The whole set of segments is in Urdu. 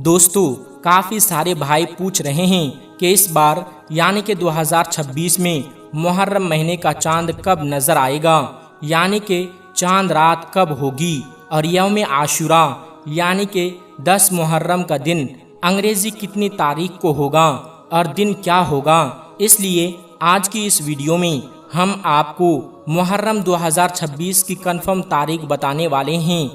دوستو کافی سارے بھائی پوچھ رہے ہیں کہ اس بار یعنی کہ 2026 میں محرم مہینے کا چاند کب نظر آئے گا، یعنی کہ چاند رات کب ہوگی، اور یوم عاشورہ یعنی کہ 10 محرم کا دن انگریزی کتنی تاریخ کو ہوگا اور دن کیا ہوگا۔ اس لیے آج کی اس ویڈیو میں ہم آپ کو محرم 2026 کی کنفرم تاریخ بتانے والے ہیں،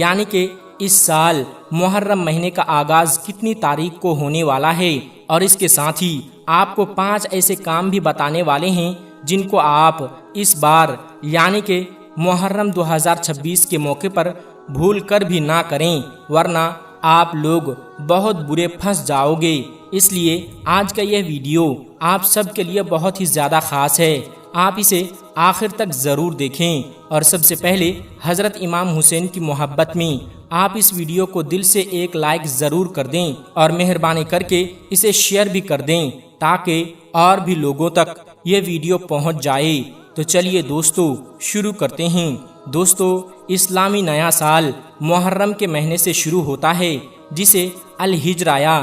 یعنی کہ اس سال محرم مہینے کا آغاز کتنی تاریخ کو ہونے والا ہے، اور اس کے ساتھ ہی آپ کو 5 ایسے کام بھی بتانے والے ہیں جن کو آپ اس بار یعنی کہ محرم 2026 کے موقع پر بھول کر بھی نہ کریں، ورنہ آپ لوگ بہت برے پھنس جاؤ گے۔ اس لیے آج کا یہ ویڈیو آپ سب کے لیے بہت ہی زیادہ خاص ہے، آپ اسے آخر تک ضرور دیکھیں۔ اور سب سے پہلے حضرت امام حسین کی محبت میں آپ اس ویڈیو کو دل سے ایک لائک ضرور کر دیں، اور مہربانی کر کے اسے شیئر بھی کر دیں تاکہ اور بھی لوگوں تک یہ ویڈیو پہنچ جائے۔ تو چلیے دوستو شروع کرتے ہیں۔ دوستو اسلامی نیا سال محرم کے مہینے سے شروع ہوتا ہے، جسے الہجرہ یا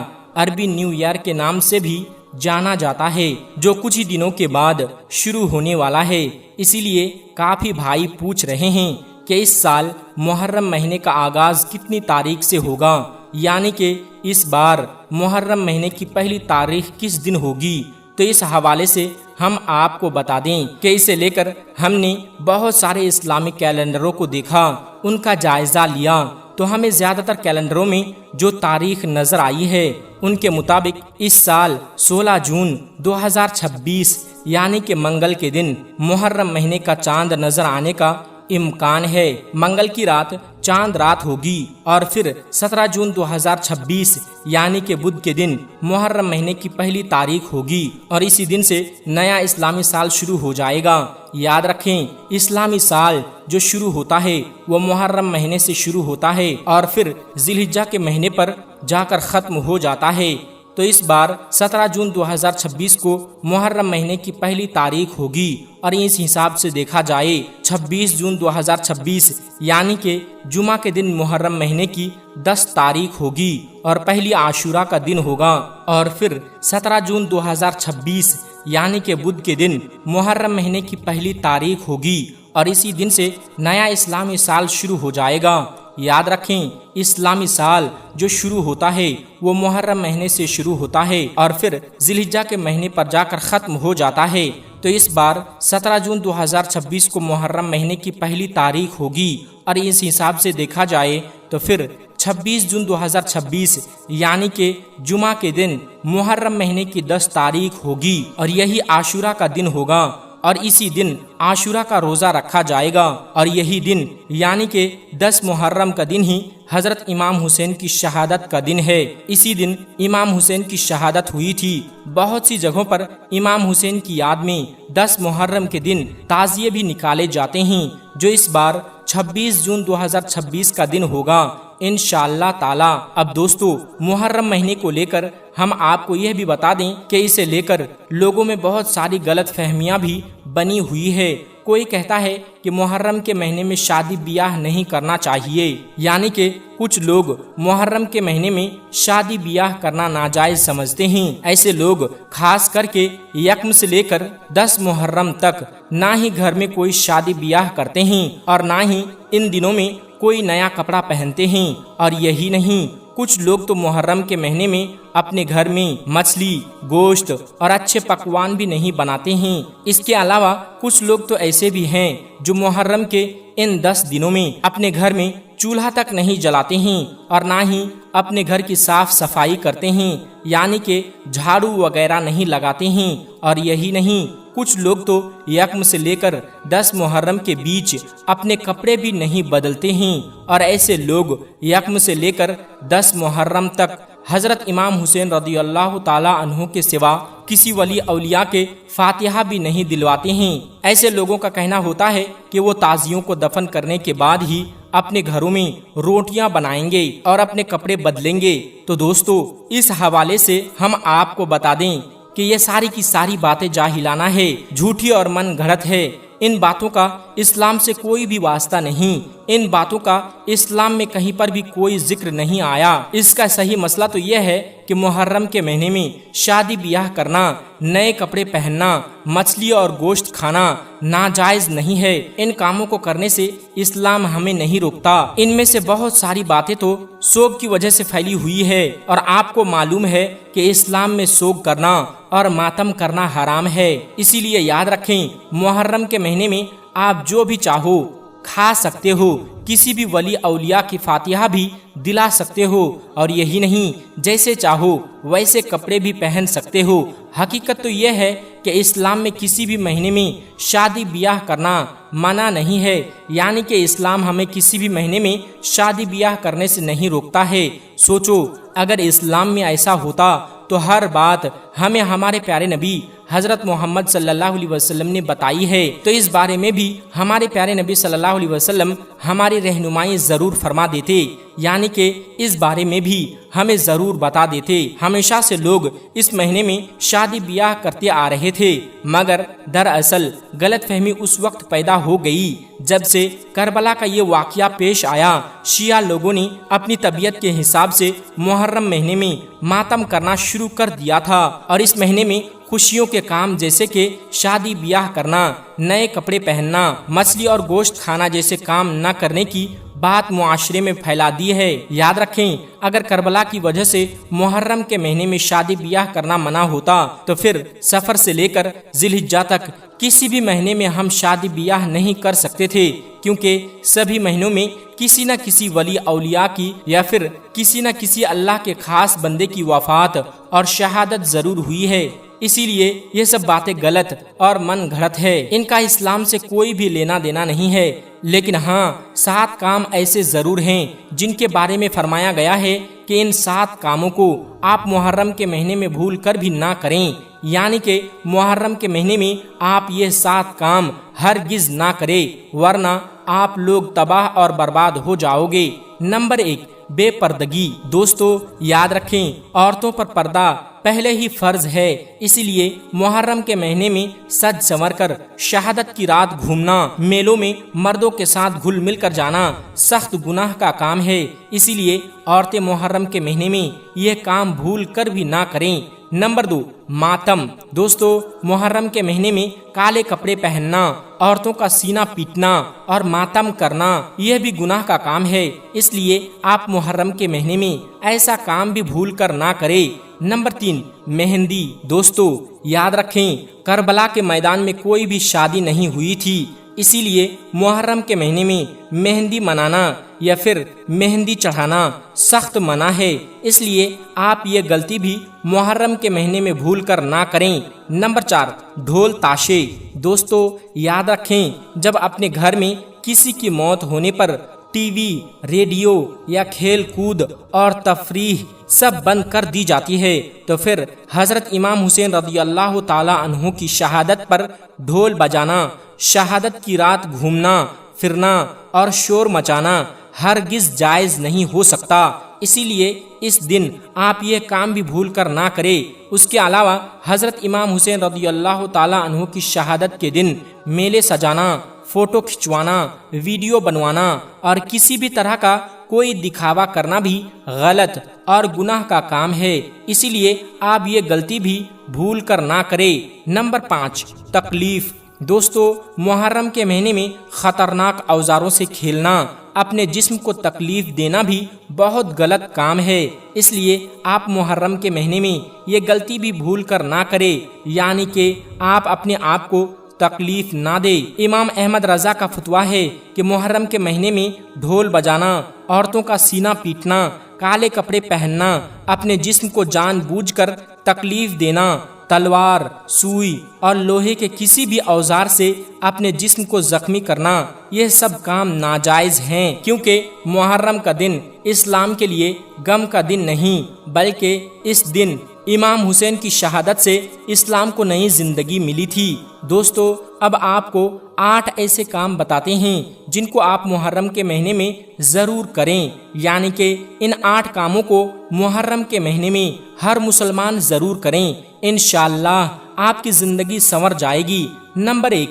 عربی نیو ایئر کے نام سے بھی جانا جاتا ہے، جو کچھ ہی دنوں کے بعد شروع ہونے والا ہے۔ اسی لیے کافی بھائی پوچھ رہے ہیں کہ اس سال محرم مہینے کا آغاز کتنی تاریخ سے ہوگا، یعنی کہ اس بار محرم مہینے کی پہلی تاریخ کس دن ہوگی۔ تو اس حوالے سے ہم آپ کو بتا دیں کہ اسے لے کر ہم نے بہت سارے اسلامک کیلنڈروں کو دیکھا، ان کا جائزہ لیا، تو ہمیں زیادہ تر کیلنڈروں میں جو تاریخ نظر آئی ہے ان کے مطابق اس سال 16 جون 2026 یعنی کہ منگل کے دن محرم مہینے کا چاند نظر آنے کا امکان ہے۔ منگل کی رات چاند رات ہوگی، اور پھر 17 جون 2026 یعنی کہ بدھ کے دن محرم مہینے کی پہلی تاریخ ہوگی، اور اسی دن سے نیا اسلامی سال شروع ہو جائے گا۔ یاد رکھیں اسلامی سال جو شروع ہوتا ہے وہ محرم مہینے سے شروع ہوتا ہے اور پھر ذی الحجہ کے مہینے پر جا کر ختم ہو جاتا ہے۔ تو اس بار 17 جون 2026 کو محرم مہینے کی پہلی تاریخ ہوگی، اور اس حساب سے دیکھا جائے 26 جون 2026 یعنی کہ جمعہ کے دن محرم مہینے کی 10 تاریخ ہوگی اور پہلی عاشورہ کا دن ہوگا، اور پھر 17 جون 2026 یعنی کہ بدھ کے دن محرم مہینے کی پہلی تاریخ ہوگی، اور اسی دن سے نیا اسلامی سال شروع ہو جائے گا۔ یاد رکھیں اسلامی سال جو شروع ہوتا ہے وہ محرم مہینے سے شروع ہوتا ہے اور پھر ذی الحجہ کے مہینے پر جا کر ختم ہو جاتا ہے۔ تو اس بار 17 جون 2026 کو محرم مہینے کی پہلی تاریخ ہوگی، اور اس حساب سے دیکھا جائے تو پھر 26 جون 2026 یعنی کہ جمعہ کے دن محرم مہینے کی 10 تاریخ ہوگی، اور یہی عاشورہ کا دن ہوگا، اور اسی دن عاشورہ کا روزہ رکھا جائے گا، اور یہی دن یعنی کہ 10 محرم کا دن ہی حضرت امام حسین کی شہادت کا دن ہے۔ اسی دن امام حسین کی شہادت ہوئی تھی۔ بہت سی جگہوں پر امام حسین کی یاد میں 10 محرم کے دن تعزیے بھی نکالے جاتے ہیں، جو اس بار 26 جون 2026 کا دن ہوگا انشاءاللہ تعالی۔ اب دوستو محرم مہینے کو لے کر ہم آپ کو یہ بھی بتا دیں کہ اسے لے کر لوگوں میں بہت ساری غلط فہمیاں بھی بنی ہوئی ہے۔ کوئی کہتا ہے کہ محرم کے مہینے میں شادی بیاہ نہیں کرنا چاہیے، یعنی کہ کچھ لوگ محرم کے مہینے میں شادی بیاہ کرنا ناجائز سمجھتے ہیں۔ ایسے لوگ خاص کر کے یکم سے لے کر 10 محرم تک نہ ہی گھر میں کوئی شادی بیاہ کرتے ہیں اور نہ ہی ان دنوں میں کوئی نیا کپڑا پہنتے ہیں۔ اور یہی نہیں، کچھ لوگ تو محرم کے مہینے میں اپنے گھر میں مچھلی، گوشت اور اچھے پکوان بھی نہیں بناتے ہیں۔ اس کے علاوہ کچھ لوگ تو ایسے بھی ہیں جو محرم کے ان 10 دنوں میں اپنے گھر میں چولہا تک نہیں جلاتے ہیں اور نہ ہی اپنے گھر کی صاف صفائی کرتے ہیں، یعنی کہ جھاڑو وغیرہ نہیں لگاتے ہیں۔ اور یہی نہیں، کچھ لوگ تو یکم سے لے کر 10 محرم کے بیچ اپنے کپڑے بھی نہیں بدلتے ہیں، اور ایسے لوگ یکم سے لے کر 10 محرم تک حضرت امام حسین رضی اللہ تعالیٰ عنہ کے سوا کسی ولی اولیاء کے فاتحہ بھی نہیں دلواتے ہیں۔ ایسے لوگوں کا کہنا ہوتا ہے کہ وہ تازیوں کو دفن کرنے کے بعد ہی اپنے گھروں میں روٹیاں بنائیں گے اور اپنے کپڑے بدلیں گے۔ تو دوستو اس حوالے سے ہم آپ کو بتا دیں کہ یہ ساری کی ساری باتیں جاہلانہ ہے، جھوٹی اور من گھڑت ہے۔ ان باتوں کا اسلام سے کوئی بھی واسطہ نہیں۔ ان باتوں کا اسلام میں کہیں پر بھی کوئی ذکر نہیں آیا۔ اس کا صحیح مسئلہ تو یہ ہے کہ محرم کے مہینے میں شادی بیاہ کرنا، نئے کپڑے پہننا، مچھلی اور گوشت کھانا ناجائز نہیں ہے۔ ان کاموں کو کرنے سے اسلام ہمیں نہیں روکتا۔ ان میں سے بہت ساری باتیں تو سوگ کی وجہ سے پھیلی ہوئی ہے، اور آپ کو معلوم ہے کہ اسلام میں سوگ کرنا اور ماتم کرنا حرام ہے۔ اسی لیے یاد رکھیں، محرم کے مہینے میں آپ جو بھی چاہو کھا سکتے ہو، کسی بھی ولی اولیاء کی فاتحہ بھی دلا سکتے ہو، اور یہی نہیں، جیسے چاہو ویسے کپڑے بھی پہن سکتے ہو۔ حقیقت تو یہ ہے کہ اسلام میں کسی بھی مہینے میں شادی بیاہ کرنا منع نہیں ہے، یعنی کہ اسلام ہمیں کسی بھی مہینے میں شادی بیاہ کرنے سے نہیں روکتا ہے۔ سوچو، اگر اسلام میں ایسا ہوتا تو ہر بات ہمیں ہمارے پیارے نبی حضرت محمد صلی اللہ علیہ وسلم نے بتائی ہے، تو اس بارے میں بھی ہمارے پیارے نبی صلی اللہ علیہ وسلم ہماری رہنمائی ضرور فرما دیتے، یعنی کہ اس بارے میں بھی ہمیں ضرور بتا دیتے۔ ہمیشہ سے لوگ اس مہینے میں شادی بیاہ کرتے آ رہے تھے، مگر دراصل غلط فہمی اس وقت پیدا ہو گئی جب سے کربلا کا یہ واقعہ پیش آیا۔ شیعہ لوگوں نے اپنی طبیعت کے حساب سے محرم مہینے میں ماتم کرنا شروع کر دیا تھا، اور اس مہینے میں خوشیوں کے کام جیسے کہ شادی بیاہ کرنا، نئے کپڑے پہننا، مچھلی اور گوشت کھانا جیسے کام نہ کرنے کی بات معاشرے میں پھیلا دی ہے۔ یاد رکھیں، اگر کربلا کی وجہ سے محرم کے مہینے میں شادی بیاہ کرنا منع ہوتا تو پھر سفر سے لے کر ذی الحجہ تک کسی بھی مہینے میں ہم شادی بیاہ نہیں کر سکتے تھے، کیونکہ سبھی مہینوں میں کسی نہ کسی ولی اولیاء کی یا پھر کسی نہ کسی اللہ کے خاص بندے کی وفات اور شہادت ضرور ہوئی ہے۔ اسی لیے یہ سب باتیں غلط اور من گھڑت ہے، ان کا اسلام سے کوئی بھی لینا دینا نہیں ہے۔ لیکن ہاں، 7 کام ایسے ضرور ہیں جن کے بارے میں فرمایا گیا ہے کہ ان 7 کاموں کو آپ محرم کے مہینے میں بھول کر بھی نہ کریں، یعنی کہ محرم کے مہینے میں آپ یہ 7 کام ہرگز نہ کریں، ورنہ آپ لوگ تباہ اور برباد ہو جاؤ گے۔ نمبر 1، بے پردگی۔ دوستو یاد رکھیں، عورتوں پر پردہ پہلے ہی فرض ہے، اسی لیے محرم کے مہینے میں سج سنور کر شہادت کی رات گھومنا، میلوں میں مردوں کے ساتھ گھل مل کر جانا سخت گناہ کا کام ہے، اسی لیے عورتیں محرم کے مہینے میں یہ کام بھول کر بھی نہ کریں۔ نمبر 2، ماتم۔ دوستو محرم کے مہینے میں کالے کپڑے پہننا، عورتوں کا سینہ پیٹنا اور ماتم کرنا یہ بھی گناہ کا کام ہے، اس لیے آپ محرم کے مہینے میں ایسا کام بھی بھول کر نہ کریں۔ نمبر 3، مہندی۔ دوستو یاد رکھیں، کربلا کے میدان میں کوئی بھی شادی نہیں ہوئی تھی، اسی لیے محرم کے مہینے میں مہندی منانا یا پھر مہندی چڑھانا سخت منع ہے، اس لیے آپ یہ غلطی بھی محرم کے مہینے میں بھول کر نہ کریں۔ نمبر 4، ڈھول تاشے۔ دوستو یاد رکھیں، جب اپنے گھر میں کسی کی موت ہونے پر ٹی وی، ریڈیو یا کھیل کود اور تفریح سب بند کر دی جاتی ہے، تو پھر حضرت امام حسین رضی اللہ تعالی عنہ کی شہادت پر ڈھول بجانا، شہادت کی رات گھومنا پھرنا اور شور مچانا ہرگز جائز نہیں ہو سکتا، اسی لیے اس دن آپ یہ کام بھی بھول کر نہ کریں۔ اس کے علاوہ حضرت امام حسین رضی اللہ تعالی عنہ کی شہادت کے دن میلے سجانا، فوٹو کھنچوانا، ویڈیو بنوانا اور کسی بھی طرح کا کوئی دکھاوا کرنا بھی غلط اور گناہ کا کام ہے، اسی لیے آپ یہ غلطی بھی بھول کر نہ کریں۔ نمبر 5، تکلیف۔ دوستو محرم کے مہینے میں خطرناک اوزاروں سے کھیلنا، اپنے جسم کو تکلیف دینا بھی بہت غلط کام ہے، اس لیے آپ محرم کے مہینے میں یہ غلطی بھی بھول کر نہ کریں، یعنی کہ آپ اپنے آپ کو تکلیف نہ دے۔ امام احمد رضا کا فتویٰ ہے کہ محرم کے مہینے میں ڈھول بجانا، عورتوں کا سینہ پیٹنا، کالے کپڑے پہننا، اپنے جسم کو جان بوجھ کر تکلیف دینا، تلوار، سوئی اور لوہے کے کسی بھی اوزار سے اپنے جسم کو زخمی کرنا، یہ سب کام ناجائز ہیں، کیونکہ محرم کا دن اسلام کے لیے غم کا دن نہیں، بلکہ اس دن امام حسین کی شہادت سے اسلام کو نئی زندگی ملی تھی۔ دوستو اب آپ کو 8 ایسے کام بتاتے ہیں جن کو آپ محرم کے مہینے میں ضرور کریں، یعنی کہ ان 8 کاموں کو محرم کے مہینے میں ہر مسلمان ضرور کریں، انشاءاللہ آپ کی زندگی سنور جائے گی۔ نمبر 1،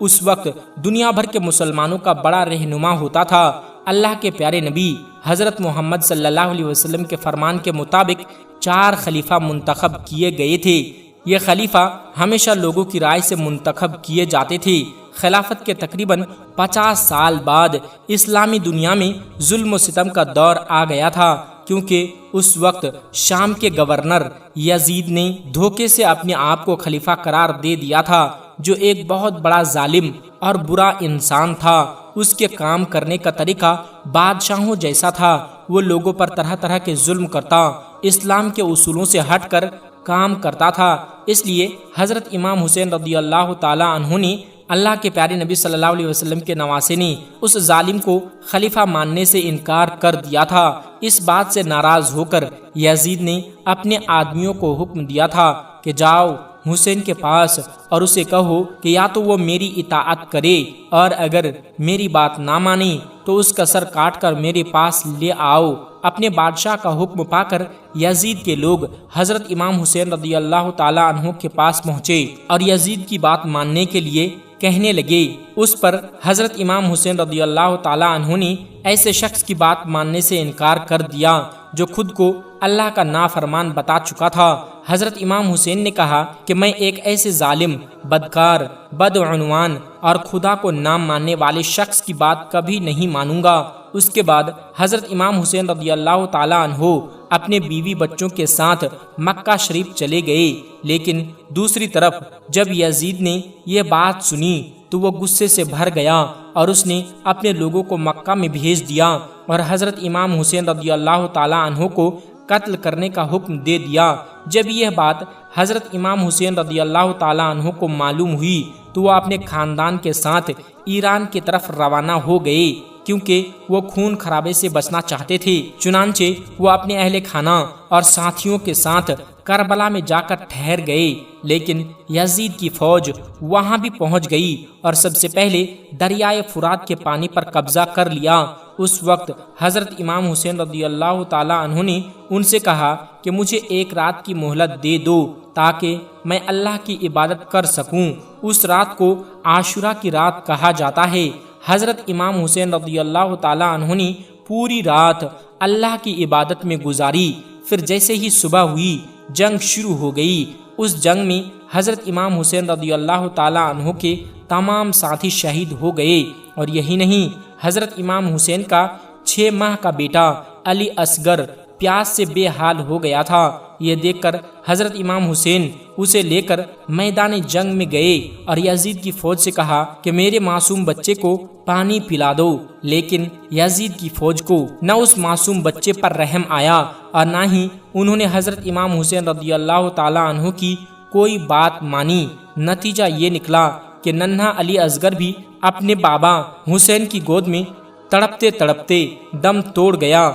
اس وقت دنیا بھر کے مسلمانوں کا بڑا رہنما ہوتا تھا۔ اللہ کے پیارے نبی حضرت محمد صلی اللہ علیہ وسلم کے فرمان کے مطابق 4 خلیفہ منتخب کیے گئے تھے۔ یہ خلیفہ ہمیشہ لوگوں کی رائے سے منتخب کیے جاتے تھے۔ خلافت کے تقریباً 50 سال بعد اسلامی دنیا میں ظلم و ستم کا دور آ گیا تھا، کیونکہ اس وقت شام کے گورنر یزید نے دھوکے سے اپنے آپ کو خلیفہ قرار دے دیا تھا، جو ایک بہت بڑا ظالم اور برا انسان تھا۔ اس کے کام کرنے کا طریقہ بادشاہوں جیسا تھا۔ وہ لوگوں پر طرح طرح کے ظلم کرتا، اسلام کے اصولوں سے ہٹ کر کام کرتا تھا۔ اس لیے حضرت امام حسین رضی اللہ تعالی عنہ نے اللہ کے پیارے نبی صلی اللہ علیہ وسلم کے نواسے نے اس ظالم کو خلیفہ ماننے سے انکار کر دیا تھا۔ اس بات سے ناراض ہو کر یزید نے اپنے آدمیوں کو حکم دیا تھا کہ جاؤ حسین کے پاس اور اسے کہو کہ یا تو وہ میری اطاعت کرے، اور اگر میری بات نہ مانے تو اس کا سر کاٹ کر میرے پاس لے آؤ۔ اپنے بادشاہ کا حکم پا کر یزید کے لوگ حضرت امام حسین رضی اللہ تعالی عنہ کے پاس پہنچے اور یزید کی بات ماننے کے لیے کہنے لگے۔ اس پر حضرت امام حسین رضی اللہ تعالی عنہ نے ایسے شخص کی بات ماننے سے انکار کر دیا جو خود کو اللہ کا نافرمان بتا چکا تھا۔ حضرت امام حسین نے کہا کہ میں ایک ایسے ظالم، بدکار، بدعنوان اور خدا کو نہ ماننے والے شخص کی بات کبھی نہیں مانوں گا۔ اس کے بعد حضرت امام حسین رضی اللہ تعالی عنہ اپنے بیوی بچوں کے ساتھ مکہ شریف چلے گئے، لیکن دوسری طرف جب یزید نے یہ بات سنی تو وہ غصے سے بھر گیا اور اس نے اپنے لوگوں کو مکہ میں بھیج دیا اور حضرت امام حسین رضی اللہ تعالی عنہ کو قتل کرنے کا حکم دے دیا۔ جب یہ بات حضرت امام حسین رضی اللہ تعالی عنہ کو معلوم ہوئی تو وہ اپنے خاندان کے ساتھ ایران کی طرف روانہ ہو گئے، کیونکہ وہ خون خرابے سے بچنا چاہتے تھے۔ چنانچہ وہ اپنے اہل خانہ اور ساتھیوں کے ساتھ کربلا میں جا کر ٹھہر گئے، لیکن یزید کی فوج وہاں بھی پہنچ گئی اور سب سے پہلے دریائے فرات کے پانی پر قبضہ کر لیا۔ اس وقت حضرت امام حسین رضی اللہ تعالی عنہ نے ان سے کہا کہ مجھے 1 رات کی مہلت دے دو تاکہ میں اللہ کی عبادت کر سکوں۔ اس رات کو عاشورہ کی رات کہا جاتا ہے۔ حضرت امام حسین رضی اللہ تعالی عنہ نے پوری رات اللہ کی عبادت میں گزاری۔ پھر جیسے ہی صبح ہوئی جنگ شروع ہو گئی۔ اس جنگ میں حضرت امام حسین رضی اللہ تعالی عنہ کے تمام ساتھی شہید ہو گئے، اور یہی نہیں، حضرت امام حسین کا 6 ماہ کا بیٹا علی اصغر پیاس سے بے حال ہو گیا تھا۔ یہ دیکھ کر حضرت امام حسین اسے لے کر میدان جنگ میں گئے اور یزید کی فوج سے کہا کہ میرے معصوم بچے کو پانی پلا دو، لیکن یزید کی فوج کو نہ اس معصوم بچے پر رحم آیا اور نہ ہی انہوں نے حضرت امام حسین رضی اللہ تعالی عنہ کی کوئی بات مانی۔ نتیجہ یہ نکلا کہ ننھا علی اصغر بھی اپنے بابا حسین کی گود میں تڑپتے تڑپتے دم توڑ گیا۔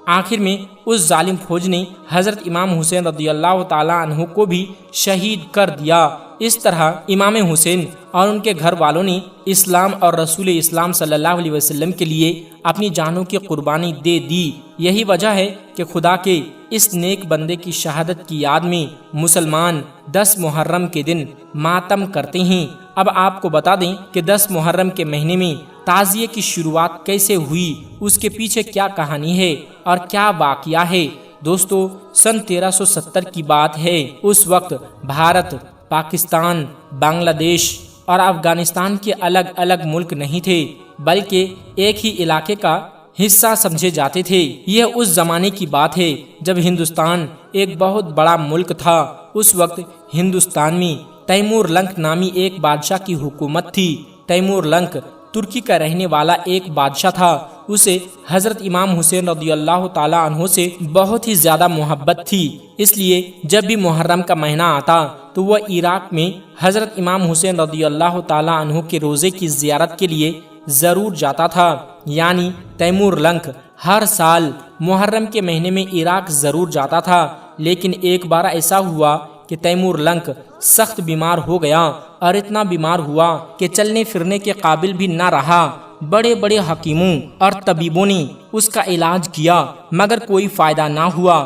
آخر میں اس ظالم فوج نے حضرت امام حسین رضی اللہ تعالی عنہ کو بھی شہید کر دیا۔ اس طرح امام حسین اور ان کے گھر والوں نے اسلام اور رسول اسلام صلی اللہ علیہ وسلم کے لیے اپنی جانوں کی قربانی دے دی۔ یہی وجہ ہے کہ خدا کے اس نیک بندے کی شہادت کی یاد میں مسلمان 10 محرم کے دن ماتم کرتے ہیں۔ اب آپ کو بتا دیں کہ 10 محرم کے مہینے میں تعزیے کی شروعات کیسے ہوئی، اس کے پیچھے کیا کہانی ہے اور کیا واقعہ ہے۔ دوستو، سن 1370 کی بات ہے۔ اس وقت بھارت، پاکستان، بنگلہ دیش اور افغانستان کے الگ الگ ملک نہیں تھے، بلکہ ایک ہی علاقے کا حصہ سمجھے جاتے تھے۔ یہ اس زمانے کی بات ہے جب ہندوستان ایک بہت بڑا ملک تھا۔ اس وقت ہندوستان میں تیمور لنک نامی ایک بادشاہ کی حکومت تھی۔ تیمور لنک ترکی کا رہنے والا ایک بادشاہ تھا۔ اسے حضرت امام حسین رضی اللہ تعالی عنہ سے بہت ہی زیادہ محبت تھی، اس لیے جب بھی محرم کا مہینہ آتا تو وہ عراق میں حضرت امام حسین رضی اللہ تعالی عنہ کے روزے کی زیارت کے لیے ضرور جاتا تھا۔ یعنی تیمور لنک ہر سال محرم کے مہینے میں عراق ضرور جاتا تھا، لیکن ایک بار ایسا ہوا کہ تیمور لنک سخت بیمار ہو گیا اور اتنا بیمار ہوا کہ چلنے پھرنے کے قابل بھی نہ رہا۔ بڑے بڑے حکیموں اور طبیبوں نے اس کا علاج کیا مگر کوئی فائدہ نہ ہوا۔